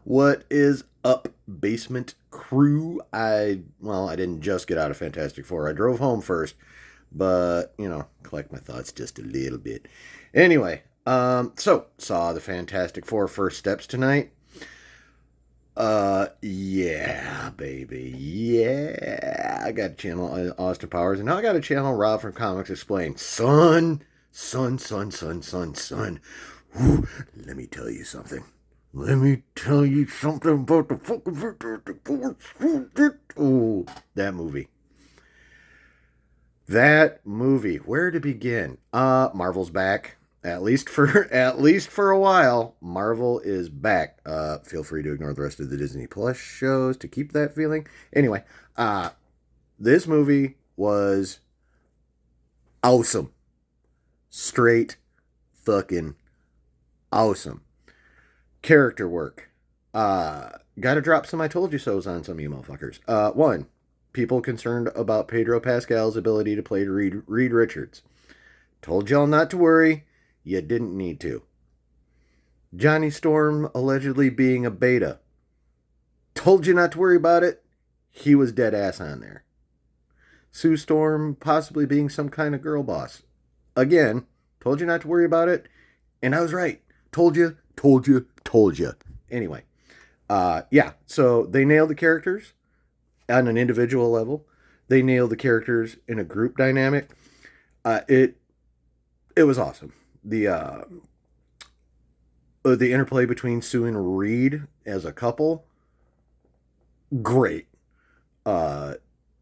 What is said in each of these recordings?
What is up, basement crew? I didn't just get out of Fantastic Four. I drove home first, but collect my thoughts just a little bit. Anyway, so saw the Fantastic Four first steps tonight. Yeah, baby, yeah. I got to channel Austin Powers, and now I got to channel Rob from Comics Explained. Son. Whew, let me tell you something. Let me tell you something about the fucking Fantastic Four. Oh, that movie. That movie. Where to begin? Marvel's back. At least for a while, Marvel is back. Feel free to ignore the rest of the Disney Plus shows to keep that feeling. Anyway, uh, this movie was awesome. Straight fucking awesome. Character work. Gotta drop some I told you so's on some of you motherfuckers. One, people concerned about Pedro Pascal's ability to play Reed Richards. Told y'all not to worry. You didn't need to. Johnny Storm allegedly being a beta. Told you not to worry about it. He was dead ass on there. Sue Storm possibly being some kind of girl boss. Again, told you not to worry about it. And I was right. Told you. Anyway, yeah, so they nailed the characters on an individual level. They nailed the characters in a group dynamic. It was awesome. The interplay between Sue and Reed as a couple, great. Uh,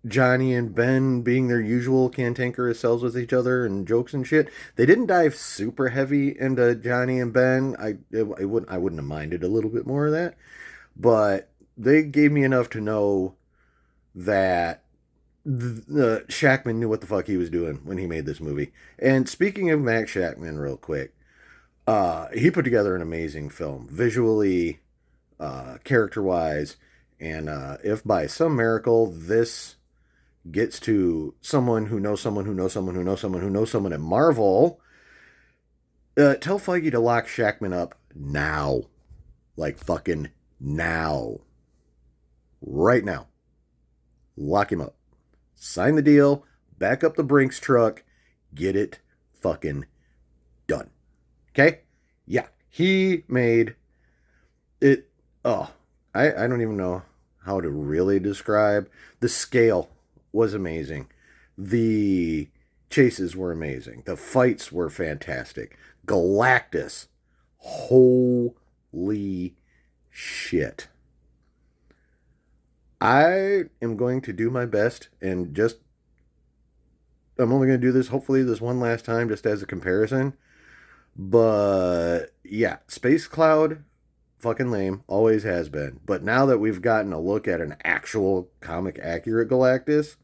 Johnny and Ben being their usual cantankerous selves with each other and jokes and shit. They didn't dive super heavy into Johnny and Ben. I wouldn't have minded a little bit more of that, but they gave me enough to know that Shackman knew what the fuck he was doing when he made this movie. And speaking of Max Shackman, real quick, he put together an amazing film, visually, character wise, and if by some miracle this gets to someone who knows someone who knows someone who knows someone who knows someone at Marvel, tell Feige to lock Shackman up now, like fucking now, right now. Lock him up. Sign the deal. Back up the Brinks truck. Get it fucking done. Okay? Yeah. He made it. Oh, I don't even know how to really describe. The scale was amazing. The chases were amazing. The fights were fantastic. Galactus. Holy shit. I am going to do my best and just I'm only going to do this hopefully this one last time just as a comparison. But yeah, Space Cloud fucking lame, always has been. But now that we've gotten a look at an actual comic accurate Galactus,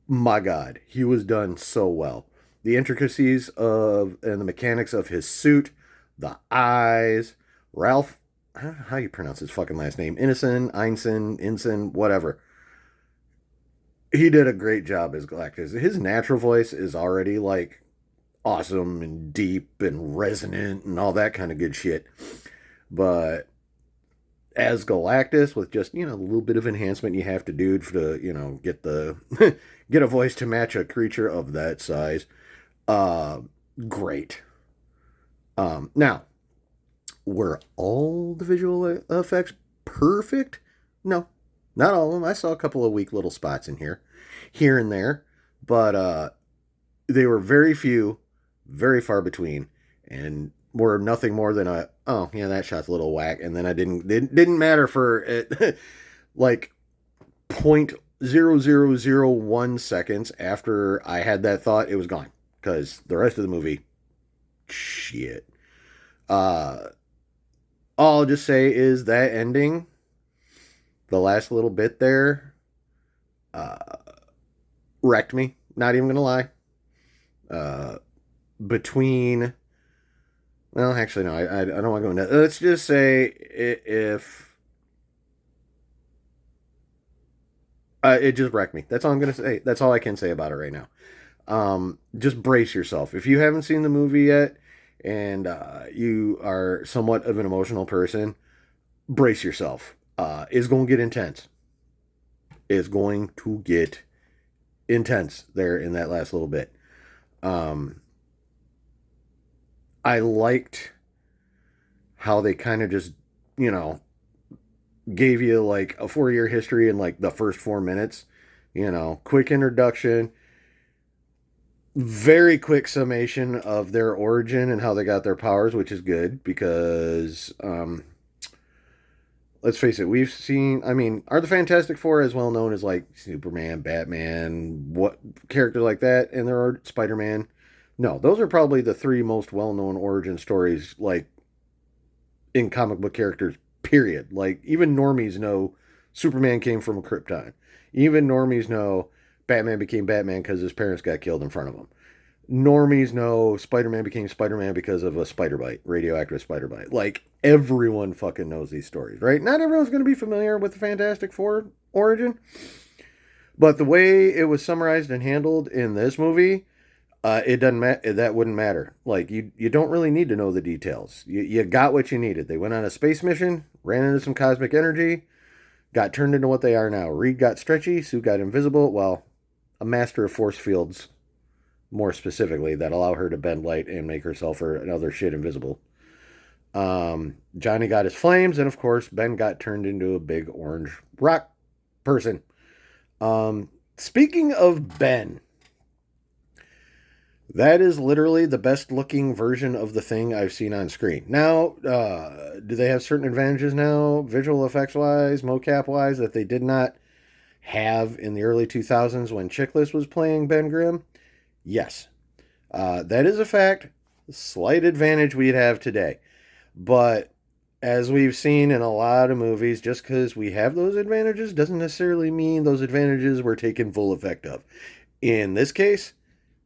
my god, he was done so well. The intricacies of and the mechanics of his suit, the eyes, Ralph, I don't know how you pronounce his fucking last name, Ensign, whatever. He did a great job as Galactus. His natural voice is already like awesome and deep and resonant and all that kind of good shit. But as Galactus, with just a little bit of enhancement you have to do to get the get a voice to match a creature of that size, uh, great. Now, were all the visual effects perfect? No, not all of them. I saw a couple of weak little spots in here and there, but they were very few, very far between, and were nothing more than a oh yeah, that shot's a little whack, and then I didn't matter for it like 0.0001 seconds after I had that thought, it was gone because the rest of the movie, shit. Uh, all I'll just say is that ending, the last little bit there, uh, wrecked me. Not even gonna lie. Uh, between Well, actually, no. I don't want to go into. Let's just say if it just wrecked me. That's all I'm gonna say. That's all I can say about it right now. Just brace yourself. If you haven't seen the movie yet, and you are somewhat of an emotional person, brace yourself. It's going to get intense. It's going to get intense there in that last little bit. Um, I liked how they kind of just, you know, gave you like a 4 year history in like the first 4 minutes. Quick introduction, very quick summation of their origin and how they got their powers, which is good because, let's face it, we've seen, I mean, are the Fantastic Four as well known as like Superman, Batman, what characters like that, and there are Spider Man? No, those are probably the three most well known origin stories, like in comic book characters, period. Like, even normies know Superman came from Krypton. Even normies know Batman became Batman because his parents got killed in front of him. Normies know Spider-Man became Spider-Man because of a spider bite, radioactive spider bite. Like, everyone fucking knows these stories, right? Not everyone's going to be familiar with the Fantastic Four origin, but the way it was summarized and handled in this movie, it doesn't matter. That wouldn't matter. Like, you don't really need to know the details. You got what you needed. They went on a space mission, ran into some cosmic energy, got turned into what they are now. Reed got stretchy, Sue got invisible. Well, a master of force fields, more specifically, that allow her to bend light and make herself or another shit invisible. Johnny got his flames, and of course, Ben got turned into a big orange rock person. Speaking of Ben, that is literally the best looking version of the Thing I've seen on screen. Now, do they have certain advantages now, visual effects wise, mocap wise, that they did not have in the early 2000s when Chiklis was playing Ben Grimm? Yes. That is a fact. Slight advantage we'd have today. But as we've seen in a lot of movies, just because we have those advantages doesn't necessarily mean those advantages were taken full effect of. In this case,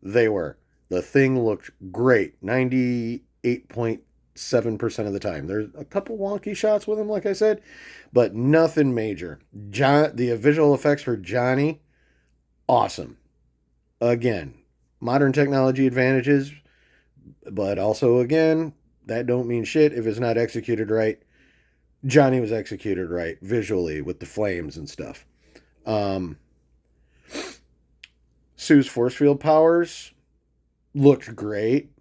they were. The Thing looked great 98.7% of the time. There's a couple wonky shots with him, like I said, but nothing major. The visual effects for Johnny, awesome. Again, modern technology advantages, but also, again, that don't mean shit if it's not executed right. Johnny was executed right visually with the flames and stuff. Sue's force field powers looked great.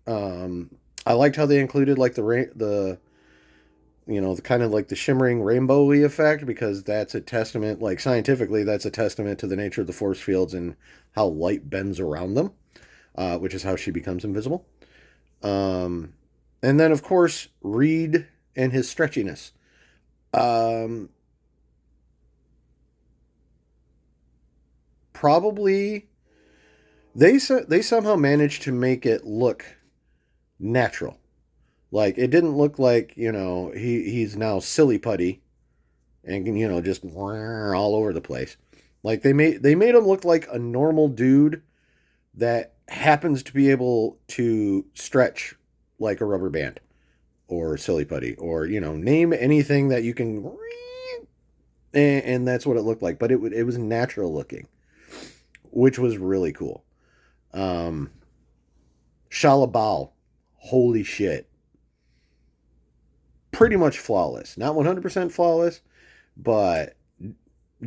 I liked how they included like the kind of like the shimmering rainbowy effect, because that's a testament, like scientifically, that's a testament to the nature of the force fields and how light bends around them, which is how she becomes invisible. And then, of course, Reed and his stretchiness. Probably they somehow managed to make it look natural. Like, it didn't look like, he's now silly putty and just all over the place. Like, they made him look like a normal dude that happens to be able to stretch like a rubber band or silly putty, or name anything that you can, and that's what it looked like. But it was natural looking, which was really cool. Shalabal, holy shit, pretty much flawless. Not 100% flawless, but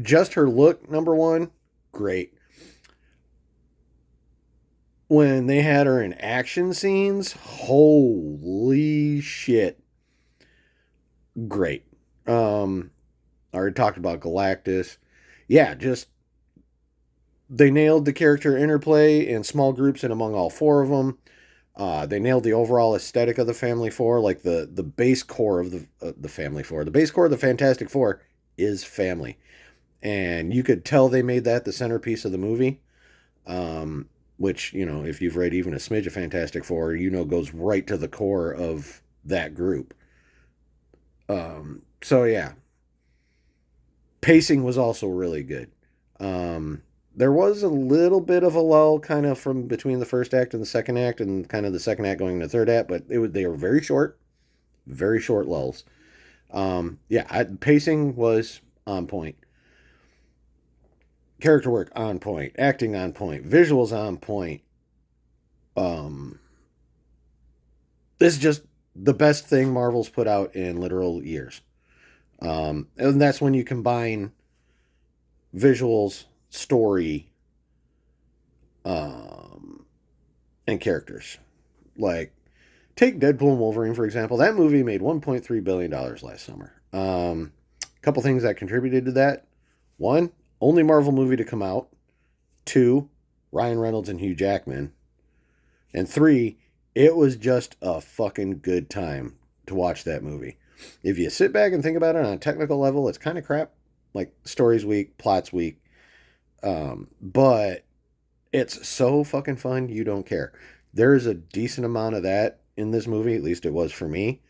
just her look, number one, great. When they had her in action scenes, holy shit, great. I already talked about Galactus. Yeah, just they nailed the character interplay in small groups and among all four of them. They nailed the overall aesthetic of the Family Four, like the base core of the Family Four. The base core of the Fantastic Four is family, and you could tell they made that the centerpiece of the movie. Which, if you've read even a smidge of Fantastic Four, goes right to the core of that group. So yeah, pacing was also really good. There was a little bit of a lull kind of from between the first act and the second act, and kind of the second act going to the third act, but they were very short lulls. Pacing was on point. Character work on point, acting on point, visuals on point. This is just the best thing Marvel's put out in literal years. And that's when you combine visuals, story, um, and characters. Like, take Deadpool and Wolverine, for example. That movie made $1.3 billion last summer. A couple things that contributed to that. One, only Marvel movie to come out. Two, Ryan Reynolds and Hugh Jackman. And three, it was just a fucking good time to watch that movie. If you sit back and think about it on a technical level, it's kind of crap. Like, story's weak, plot's weak. But it's so fucking fun, you don't care. There is a decent amount of that in this movie, at least it was for me.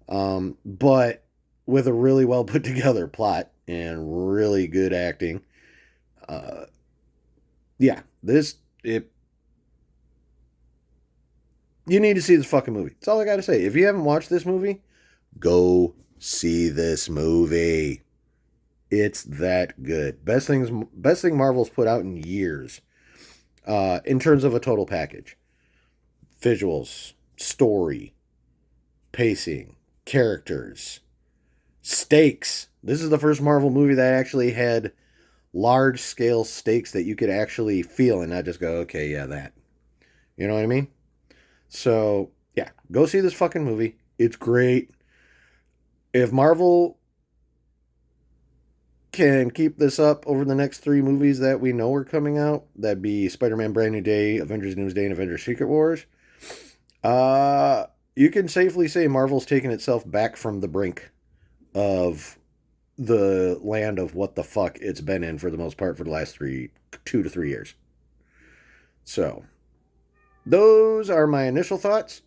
But with a really well put together plot and really good acting. Uh, yeah, you need to see this fucking movie. That's all I got to say. If you haven't watched this movie, go see this movie. It's that good. Best thing Marvel's put out in years. In terms of a total package. Visuals, story, pacing, characters, stakes. This is the first Marvel movie that actually had large scale stakes that you could actually feel and not just go, okay, yeah, that. You know what I mean? So, yeah, go see this fucking movie. It's great. If Marvel can keep this up over the next 3 movies that we know are coming out, that'd be Spider-Man Brand New Day, Avengers Doomsday, and Avengers Secret Wars. You can safely say Marvel's taken itself back from the brink of the land of what the fuck it's been in for the most part for the last 2 to 3 years. So, those are my initial thoughts.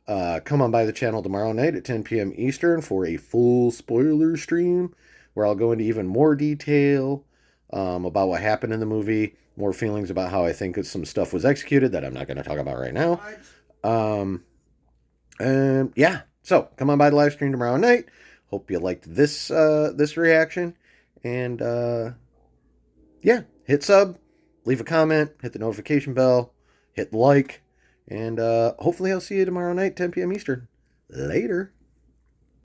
Come on by the channel tomorrow night at 10 p.m. Eastern for a full spoiler stream where I'll go into even more detail about what happened in the movie, more feelings about how I think some stuff was executed that I'm not going to talk about right now. And yeah, so come on by the live stream tomorrow night. Hope you liked this reaction, and yeah, hit sub, leave a comment, hit the notification bell, hit like, and hopefully I'll see you tomorrow night, 10 p.m. Eastern. Later.